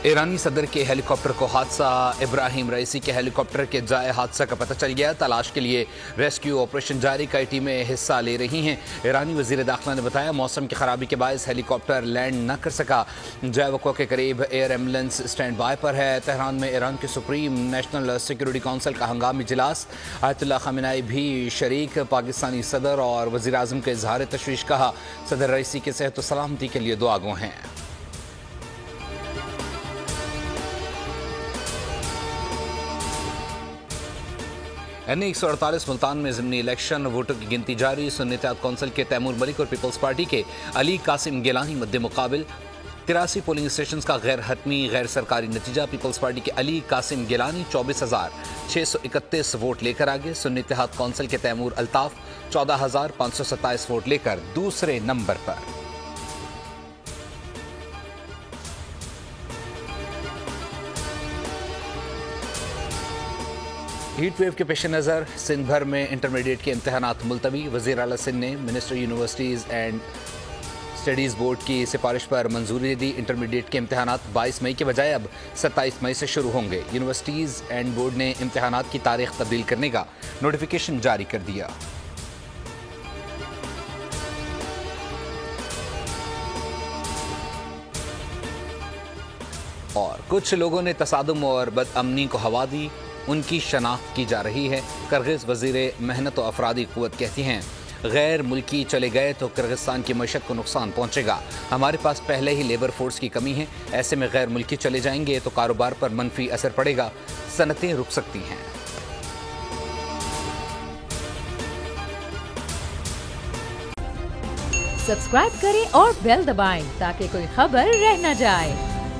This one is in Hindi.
ईरानी सदर के हेलीकॉप्टर को हादसा। इब्राहिम रईसी के हेलीकॉप्टर के जाए हादसा का पता चल गया। तलाश के लिए रेस्क्यू ऑपरेशन जारी, कई टीमें हिस्सा ले रही हैं। ईरानी वजीर दाखिला ने बताया मौसम की खराबी के बायस हेलीकॉप्टर लैंड न कर सका। जैवको के करीब एयर एम्बुलेंस स्टैंड बाय पर है। तेहरान में ईरान के सुप्रीम नेशनल सिक्योरिटी काउंसिल का हंगामी इजलास, आयतुल्लाह खामेनी भी शरीक। पाकिस्तानी सदर और वजीर आजम के इजहार तशवीश, कहा सदर रईसी के सेहत व सलामती के लिए दुआगो हैं। NA 148 मुल्तान में ज़िमनी इलेक्शन, वोटों की गिनती जारी। सुन्नी इत्तेहाद कौंसिल के तैमूर मलिक और पीपल्स पार्टी के अली कासिम गिलानी मद्दे मुकाबिल। 83 पोलिंग स्टेशन का गैर हतमी गैर सरकारी नतीजा, पीपल्स पार्टी के अली कासिम गिलानी 24,631 वोट लेकर आगे। सुन्नी इत्तेहाद कौंसिल के तैमूर अल्ताफ 14,527 वोट लेकर दूसरे नंबर पर। हीट वेव के पेश नज़र सिंध भर में इंटरमीडिएट के इम्तहानात मुलतवी। वज़ीर आला सिंध ने minister universities and studies board की सिफारिश पर मंजूरी दी। इंटरमीडिएट के इम्तहानात 22 मई के बजाय अब 27 मई से शुरू होंगे। यूनिवर्सिटीज़ एंड बोर्ड ने इम्तहानात की तारीख तब्दील करने का नोटिफिकेशन जारी कर दिया। और कुछ लोगों ने तसादुम और बदअमनी को हवा दी, उनकी शनाख्त की जा रही है। किर्गिज़ वज़ीर मेहनत व अफरादी क़ुव्वत कहती हैं गैर मुल्की चले गए तो किर्गिस्तान की मईशत को नुकसान पहुँचेगा। हमारे पास पहले ही लेबर फोर्स की कमी है, ऐसे में गैर मुल्की चले जाएंगे तो कारोबार पर मनफी असर पड़ेगा, सनतें रुक सकती हैं। सब्सक्राइब करें और बेल दबाएं ताकि कोई खबर रह न जाए।